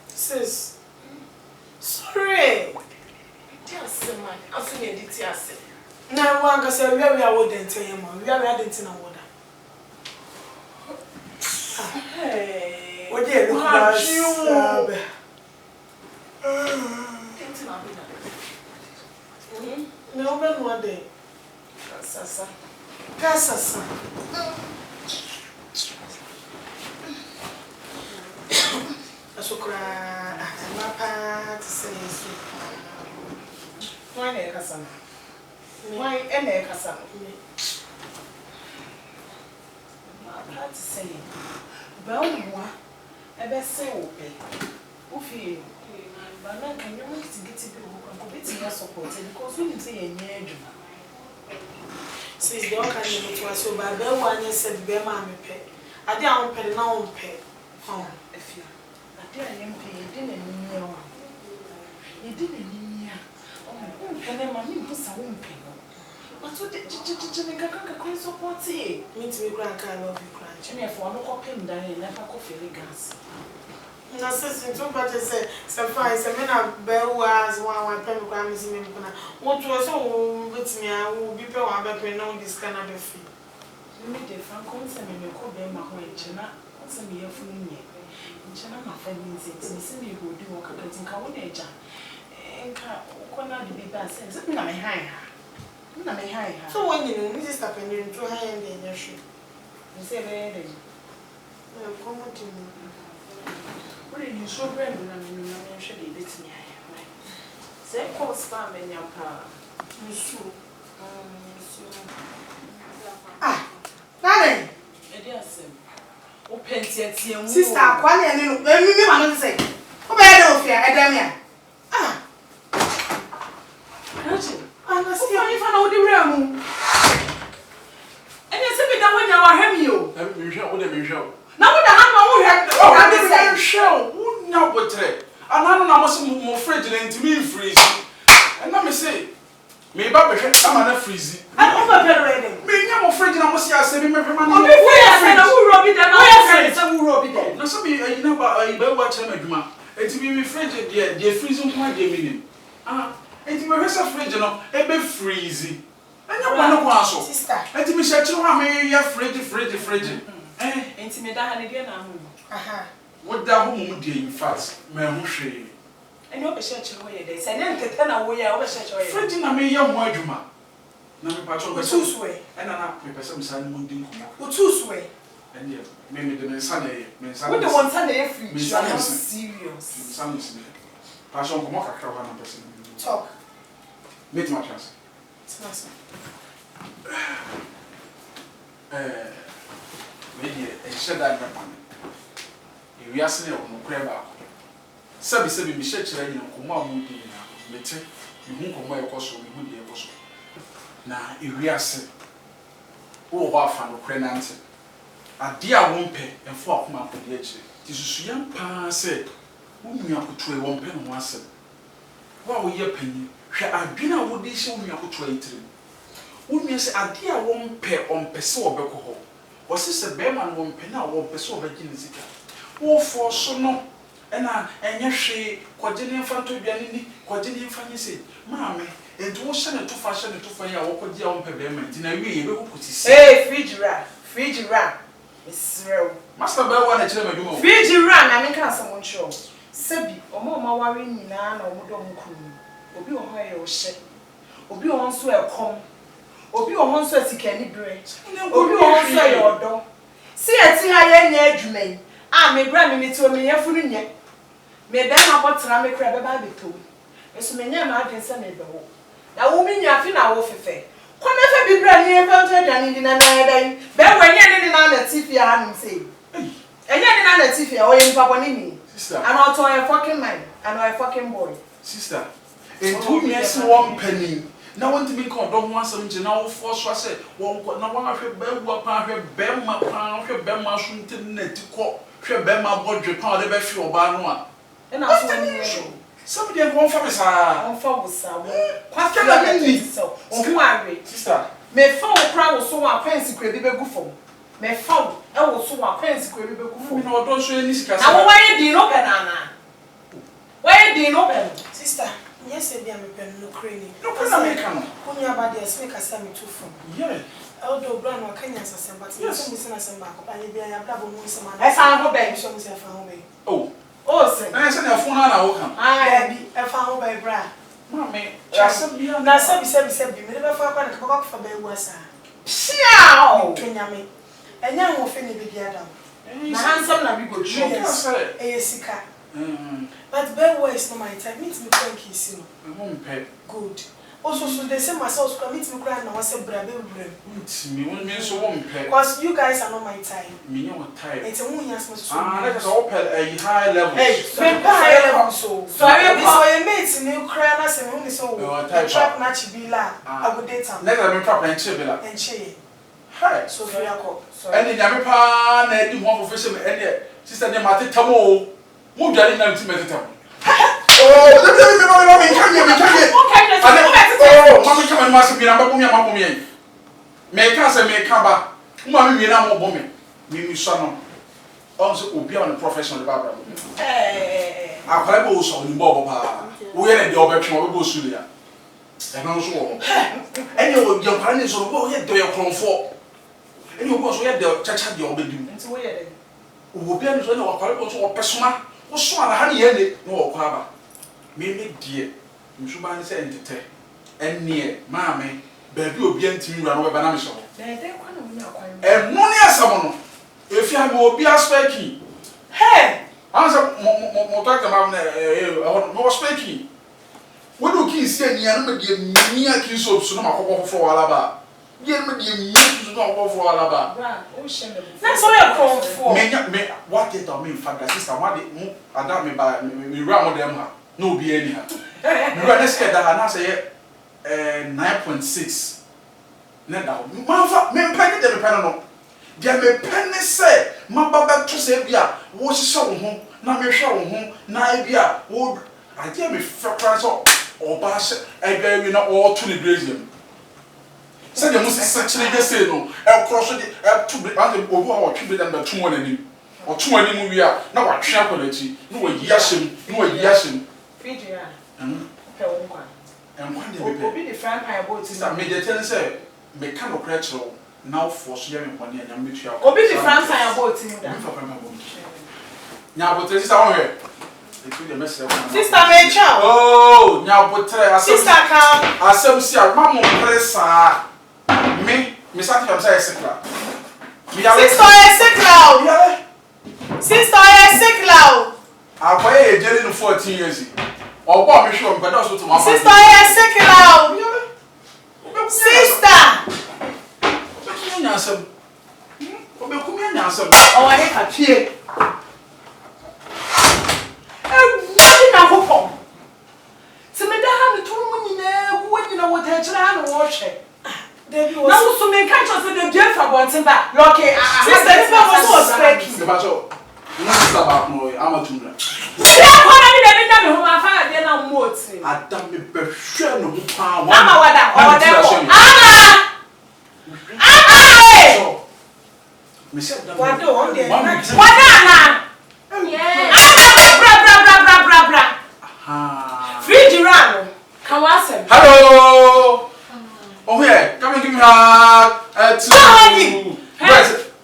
Sis. Sorry. Now, one can say, we are wooden to him. We are adding to no water. Hey, what did you do? No, but one day. Cassasa. I should cry. My part say, why, Cassandra? Why, any Cassandra? My part say, well, I best say, okay. Ufi, but now can you want to get it to support because we didn't say a year. Since the other kind of was so bad, one said, Be mammy pay. I didn't pay no pay. Oh, if you. I didn't pay, didn't know. You didn't know. Oh, and then mammy was a woman pay. But what did you support? Me to be grand, I love you, cranch. And if one of them die, never coffee gas. Na sisi tu pate se fine se me na be was one pen kwa me me kuna won to so wo betimi a wo bi pe wa be pe na wo diska na be fi me de fan kon se me ko be ma ho enche na se me yafu nye enche na ma fa mi se ti se me go di wo kaka tin ka wo na eja enka ko na de bi ba se na me han ha so when you need sister pen you to han de nya hwe me se be de ko mo ti what are you so brand and I'm sure they bit me? Say, call spam in your car. Ah, darling, open sister, Quali and me, I say, oh, bad of here, Adamia. Ah, I'm not seeing if I know the realm. And you said that when you are having you, let me show. Now what the hammer show would not but and I don't know what's more fridge than me freeze. And let me say, maybe I'm not freezing. I'm overbearing. Me, I'm afraid I must say, me, my man. Who robbed them? Who robbed them? No, some you know about a watch and a duma. And to be fridge, dear, freezing point, dear meaning. Ah, and to be a fridge, a bit freezing. And you want to pass, sister. And to be such a woman, you're fridge. Intimate again. Aha. What that woman did, in fact, my mushy. And you're a church away, they say, and then away over such a way. Frenching a mere Wajuma. Now, patron was too sway, and I prepare some sun wounding. What's too sway? And yet, maybe the Sunday, what the one Sunday free, serious. Some passion from a crowd and person. Talk. Meet my chance. Maybe a shed that man. If you ask me, I'm crab out. Sabi, Michelle, and Kuma would be now. Mete, you won't come by a cost of me, dear Bosso. Now, if we ask, oh, what fan of crenant. A dear won't pay and 4 months of the edge. This young pa said, whom you have put to a 1 pen once. What will your penny? Shall I be now would this show me up to 8? Whom you say, a dear won't pay on Peso or Beco. Was this a bearman won't pay now or Peso Virginia? Oh, for so no, and yes, she, Quadrillion Fantobiani, Quadrillion Fanny, Mammy, and to send it to fashion to fire or dear on payment in a way you put say, Fiji ram, Miss Row. Master Bell wanted to tell me, Fiji ram, I make us someone show. Sebi, or more worrying Nan or Mudon Crew, or be on high or shed, or be on swear come. Obi o honso asikani bread. Obi o honso your door. See ati ha ye nya adwuman. Ah me bra me to me yafunu nye. Me dem abotra me kra be ba beto. Eso me nya ma adwen se me be wo. Na wo mi nya afi na wo fefe. Kwana fe bi bra ni e fa to adwane di na na dan. Be wanya ni na na tifi ha nim sei. Enya ni na na tifi o ye mpa boni ni. Sister. And auto your fucking mind. I know a fucking boy. Sister, it told me as one penny. Now, want to be called don't want something now force was said, one got no one of your bed, what pound, your bema pound, your bema shooting net to call, your bema budget pound, the best your barn. And I was somebody had one for us. On for some. What can I mean? So, sister, may fall crowd so one fancy could be good for. May fall, I was so one fancy could be good for. No, don't show any scars. Why do you know banana? Why do you know, sister? Yes, I am a pen, no craning. No, because I make only about the snake as I'm too from. Yeah. Although Brown or Kenyans are some, but yes, Miss Nasamba, and you are double moon some. I found her baby, show myself home. Oh, say, I said, I found her. I found by Bra. Mammy, now, said, you never found a cock for the West. Show, Kenyami, and young will finish the other. Handsome, I will go to a sicker. But Bell is not my time. Meet me crying kiss you. I won't pay. Good. Also, so they say myself to meet me crying now. I said, Brother, me won't mean so won't pay. Because you guys are not my time. Me no time. It's a woman has much. Let us all pay a high level. Hey, high level. So I mates in you crying as a woman so. Trap match be la. I would date them. Let them trap and chibilla and che. Hi, Sophia. And in Yamipa, and you want to fish and sister named Martin Tamo. Move your name to meditate. Oh, let me come here. Oh, Mammy, come and master me. I'm a woman. Make us a make cover. Mammy, we are more woman. Me, son. Also, will be on the professional barber. I'll play also in Bob. We are the operation of Bosulia. And also, and your parents will get to your comfort. And you also get the church at the old building. Who be on the personal. What's one? Honey, no, Papa. Maybe dear, you should buy the entity. And near, Mammy, baby will be empty run over banana show. And money as someone. If you have more beer speaking. Hey! Answer more talk about more speaking. What do kids say? Near kiss of Sonoma for Alaba. Get me to go for Alaba. That's all I call for. What did I mean, Father, sister? What did I got me by me round them? No, be anyhow. You run a scared that I say 9.6. Never. Mamma, men penny them panel. There may penny say, Mamma back to say, yeah, what's show home, not me show home, Naibia, would I dare me for price or bash, I bear you not all to the grazing. Said the most essentially just say no, I'll cross it up to be over our tribute and the 2 or 2 movie. Now I trample at you. No, yashim, no, yashim. And when they will be the front high boat is a major tenant say, make kind of pretzel now for sharing money and mutual. Or be the front high boat in now, but this is our way. Sister Rachel. Oh, now, but sister come. I said, see, a mamma press. Me, Miss Anthony, I'm sick now. Sister, I sick now. Sister, I sick now. I pay a jelly in 14 years. Or what me sure, but also to my sister, I sick now. Sister. Oh, I hate a kid. What now for? So, Madame, when you know what I try to watch it. Now, so many countries in the dear for once and back. Lucky, sister, this was so speaking. The battle. About no, I'm a tuna. I don't be sure no power. Mama, what that? Michelle, what do on the what? Hello. Oh, yeah, come and give me a two.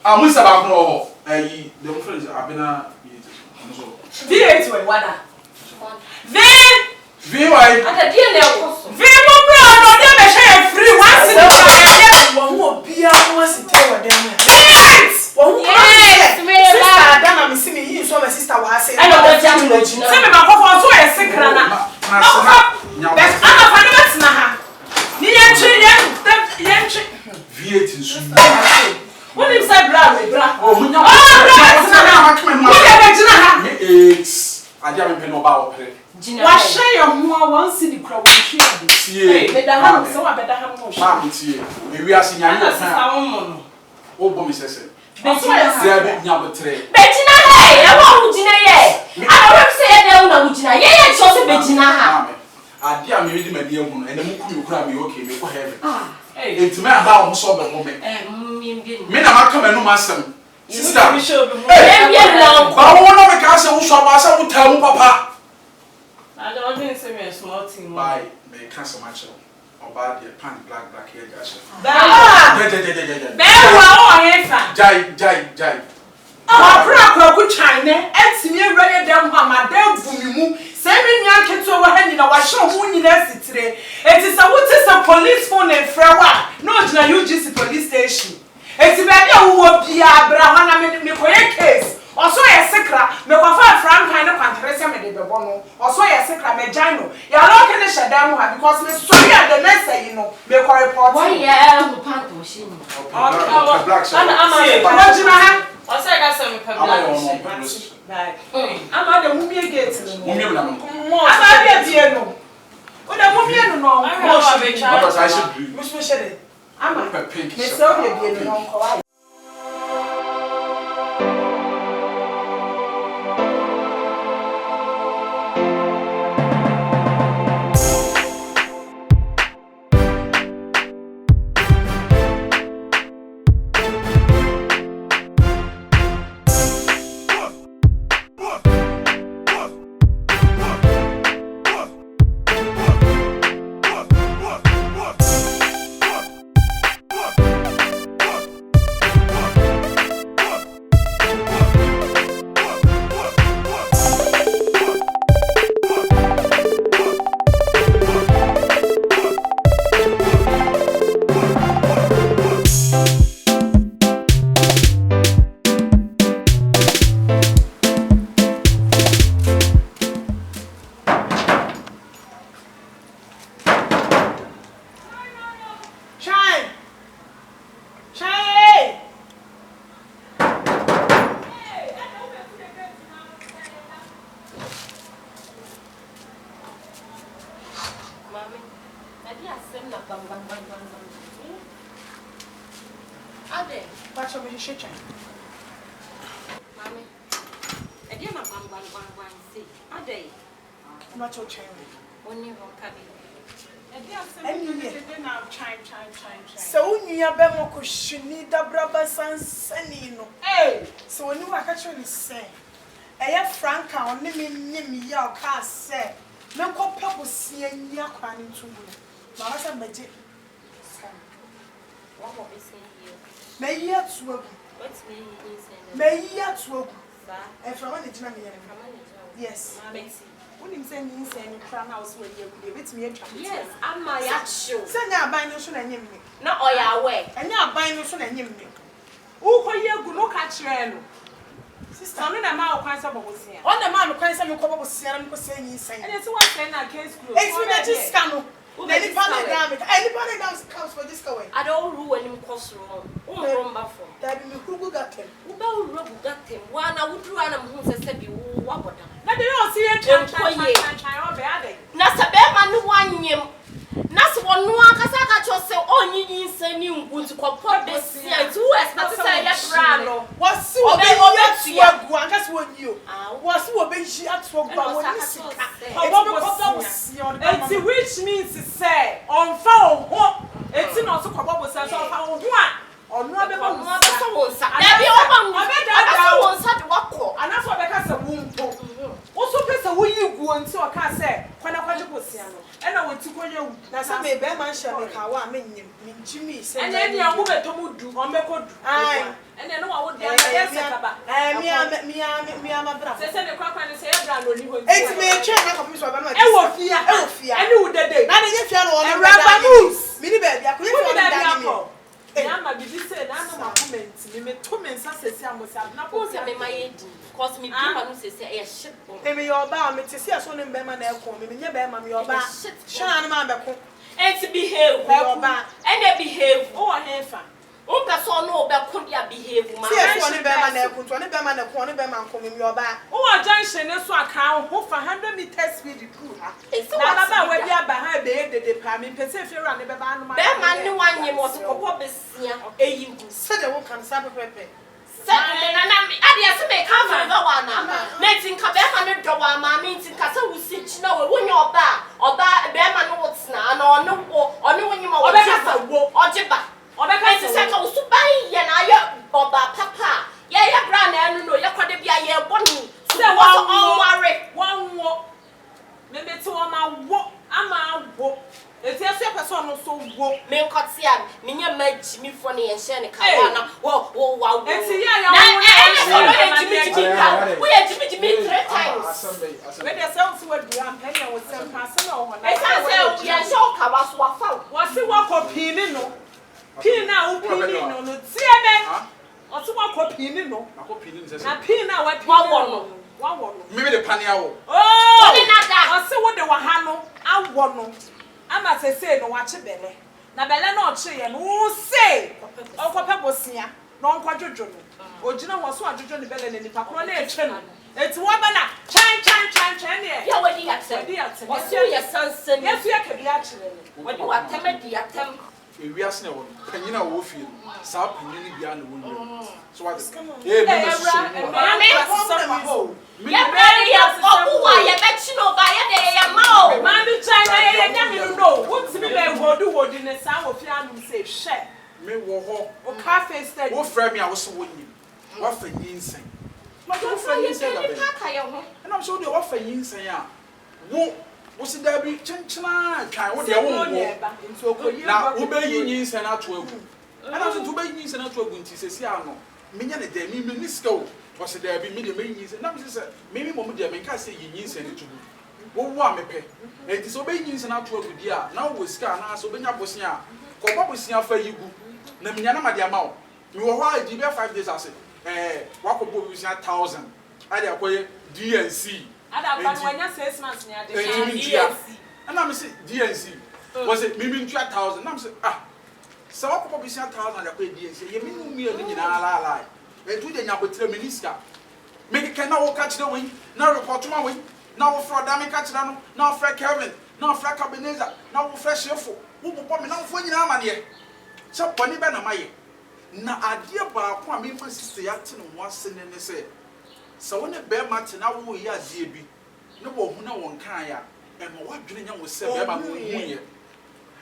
I'm Mr. Bagno. The friends have been a V8 way, what? V, why? At the end of V, no, never share free once in a while. One more beer once in tower. Yes, sister, Dana, Miss me, you saw my sister was saying, I know that you know. Send me my coffee to a sick runner. That's Anna. V8 is what is that, bra? Oh, no, ade a me pɛ no ba wo pere wa share ho a wan si di kra wo hwe ade tie me da ha so wa beda ha mo hwe ma me tie me wi ase nya no sa wo mo no wo bo me sese Bejina be nya botre Bejina he e wa ujina ye ana we say ye dey una ujina ye ye cho se bejina ha ade a me di madi ahu no ene mu ku kura me okay me ko heaven enti me aba wo so be mo me me na maka manu masem sister e bia blanco ba wo no me ka se wo so ba se wo ta mu papa na do dey say me small thing bye me ka se ma che oba de pan black here ja che be wa o he fa jai Akra ku China etimi ewure dem ho amadam bumi mu se me nua keto wa ha nyina wa hye ho nyina sitire eti se wote se police phone e frɛ wa no gina UGC police station eti be bia wo bia abra ho na me koye case oso ye sekra me kwafa frankan ne kwantere se me de bebo no oso ye sekra me jan no ya lo ke ne hyedam ha because me sorry at the next say no me ko report why yeah who panto shi ni black ama gina ha Ose ga se me pebla. Ama de mumie gate no. mumie na no Ama bia bia no. O de mumie no no. Ama wa be cha. what I should do Mush shede. Ama. pink Me se o bia no no ko wa. Ade, Pacho me hye twan. mami. E dia na bang si. Ade. Pacho twan. Oni ho ka bi. E dia se na twan. Se onua be mo ko hwini dabraba sansani no. Se oni wa ka cho ni se. Eye Franka oni me nyim ya o ka se. Me ko papo sia nya kwa ni tubu. Ma wa sa meje. What will be saying here? Me yi atu agu. What's me saying? Me yi atu agu. Sir, E from one ejina me yere. Yes. Betty. Unim say ni nse ni kra na wo so ye agu. Betimi atwa. Yes, I'm my yacho. Se nya aban no so na nyim ni. Na oya we. Enya aban no so na nyim ni. Wo ko ye agu no ka kire no. Sister, no na ma o kwan sa bobosia. O na ma no kwan sa me ko bobosia na me ko say ni nse. Ene se wa say na case close. It's me na just scan. Any panic comes for this way. I don't rule any cost room. Rumba for. That be who got him. Uba rub got him. One I would run a moon said you what. Now they don't see a child. Nasa Bema no one yim. Nasa one no one Casaka chose on you sending good to comport this year. 2 years, not to say that rano. What's so bad to you? That's what you was who obey she at work. It's which means to say on foul. It's not so probable sense of how one. Or no, I and that's what because of womb. Also, person will you go until I can't say when I want to go see. And I want to go you. That's a baby man shall make how I mean Jimmy said, and then you move it to do on the code. Aye, and then I would be me, I'm a brother. Send a crack and say, it's me a chair of Miss Obama. I will fear, and you would the day. Now, if you're on a rubber moose, Minnie Baby, I couldn't Yama bi say na no comment me 2 months asese amosa na po se me my cause me people no say e shit bo me your ba me te se so ne be ma na e kon me nya be ma me your ba shana na ma be ko and to behave your ba and they behave o wa hefa O person no be could ya behave ma. See one be man na kuntu, one be man na ko, one be man ko mi oba. O wa junction so aka ho for 100 meters speed through ha. Na baba we bia ba ha be de pa me pese fe ra ne be ba no ma. Be man ni wanye mo so ko besia eyigu. Se de wo kan sa pepepe. Se na ade se me ka fa ga wa na. Na tinka be ma ne do wa ma me tinka se wo si china we wo nya oba be ma no wotna na ono wonyi ma wo sa wo. Ojiba. Obeka se ka wo suban ye na ye oba papa. Ye bra na enu no ye kwade bia ye boni. Se wo worry. Wo. Me beti wo ma wo ama wo. Eti ase person no so wo. Me nkotia me nya maji mi fo ne ye hye ne ka na wo. Eti ya ya wo ye jimi 3 times. We dey say so we do am penny wo sem pa se no ho na. E san say ye show ka wa so afa. Wo se wo kopini no. Pin na wo pini no no tie me. O se wo kopini no. Akopini nse. Na pin na wa pini Wa wo no. Me de pania wo. Oh! Oni nada. O se wo de wa ha no awo no. Ama se no wa che bele. Na bele na o che ye no wo se. O ko pe bosia. Na on kwadwojo no. Ogina ho so adwojo ne bele ne nipa kro na etwe no. Eti wo ba na chan ne. Ya wadi yatem. Wo so ye sansen. Yesu ye ka bia kire ne. Wadi watem di yatem. Ewiase na wo. Panyina wo fie no. Sa panyini bia na wo. So what? Ya brother ya obuwa ye bechi no ba ye de ya ma o. Ma bi China ye nya mi no. Wotimi be wodi ne sa wo fie anu se hwe. Me wo ho. O cafe steady. Wo fra me a wo so woni. Wa fa yinsen. Ma wo fra So ye yinsen da say be. ni kaka ye ho. Na am so de wa fa yinsen a. Wo si da bi chenchena kan wo de wo wo. Nti okoyi. Na wo be yinsen ato agu. Ana so to be yinsen ato agu nti sesi ano. Menya ne de mi niska o. Was there be me yinsen. Na me say me mo de me ka say yinsen ne tubu. Wo wo amepe. Enti so be yinsen ato agu di a. Na wo sika na so be nya bosia a. Ko ba bosia fa yigu. Na menya na ma de ama o. Me wo ho a di be 5 days ase. Wakobo bosia 1000. Ade akoye DNC. Ada ban wanya 6 months ni ade. DNC. And I'm say DNC. Was it me 1000? Na me say sa wakobo bosia 1000 ade akoye DNC. Ye me nu mi ani nyina ala. Etu de nya botre minister. Me ke na wo ka kire wen, na report ma wen, na wo fra da me ka kire no, na wo fra Kevin, na wo fra Cabeneza, na wo fra Shefo. Wo bobo me na wo fo nyina amane. Se boni be na maye. Na ade ba ko a me fa sisi ya te no ho ase ne se. Se wo ne be ma te na wo yi ade bi. Ne bo hu na won kan ya. E ma wadwene nya wo se be ma no hu ye.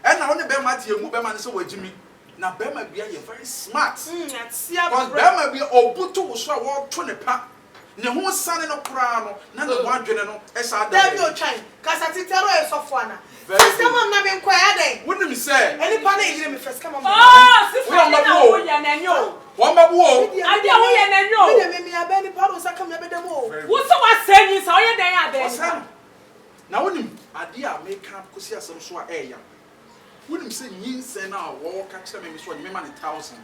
E na wo ne be ma te emu be ma ne se wajimi. Na bema bia ye very smart. Because bema bia obutu wo so a wo to ne pa. Ne ho sane no kura no na ne ho adwene no e sa da. David Ochan, kasa titero e sofo ana. First come on na me nkwa ya den. Wonim say. Eni pa na yire me first come on. Oh, sister na wo ya nanyo. Wo mabu o. Ade wo ya nanyo. Me me aba ni pa ro saka me be dem o. Wo so wa sanyi sa o ye den ya den. Na wonim ade a me ka kosi asem so a e ya. Wonim say yinsen na wo ka kire me so me ma ne 1000.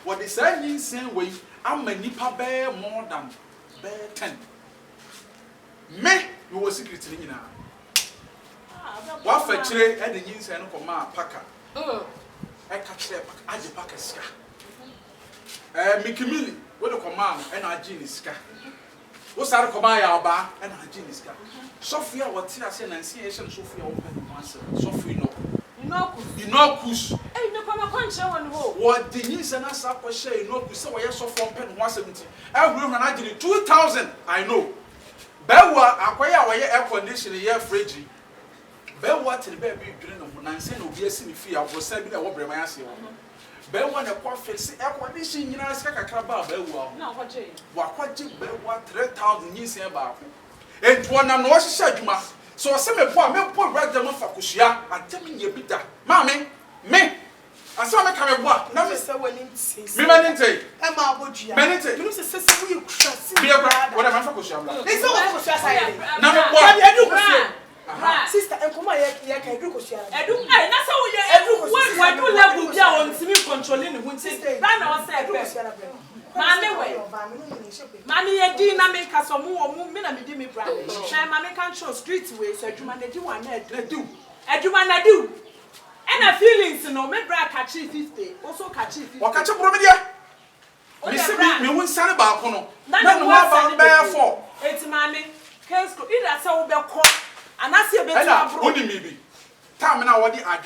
What they say yinsen we am nipa be more than 10. Me you was secret ni nyina. Wa fa kire e de yinsen no koma paka. E ka kire paka age paka sika. Mikimili we de koma e na age ni sika. Wo sare koma ya oba e na age ni sika. Sofia what ase na nsi e hye Sofia wo pe no ase. Sofia no. Inokus. Eh no kwa kwanche won ho. What the yinsen na sa ko hye Inokus se wo ye Sofia wo pe no ase nti. Ehuru na age ni 2000 I know. Bewa akwaya wo ye air condition ye fridge. Bewa te be bi dwene no ho nanse na obi asi ni fi a wo sa bi na wo brema ya se wo. Bewa na kwa fix air condition nyina sika kakra ba bewa. Na kwaje. Wa kwaje bewa 3000 yinsen ba ko. Enti wonam na wo hye adwuma. So se me bo a me bo brother no fakosia atemi nye bi da. Ma me asa me ka me bo a Na me se wani nti. me maninte. E ma abodua. Maninte. Me no se se we kura si. Bi abra wo na me fakosia bla. Ni se wo fakosia sa ye. Na me bo. Ya edu kosia. Sister, enkoma ye ka edu kosia. Edu ai na se wo ye edu kosia. Wa do level bia on timi controlling ne hunti. Ba na wo se be. Mami we. Mami ye di na me ka so mu me na me di me bra. Hwe mami kan show street way so adwuma na di wan na edu. Adwuma na do. And a feelings no me bra catch 50 also catch 50 wakache bro me dia me se me won sare ba ko no na no ba be for eti mame case ko ida say wo be ko anase be to abro oni mi bi time na wo di adwene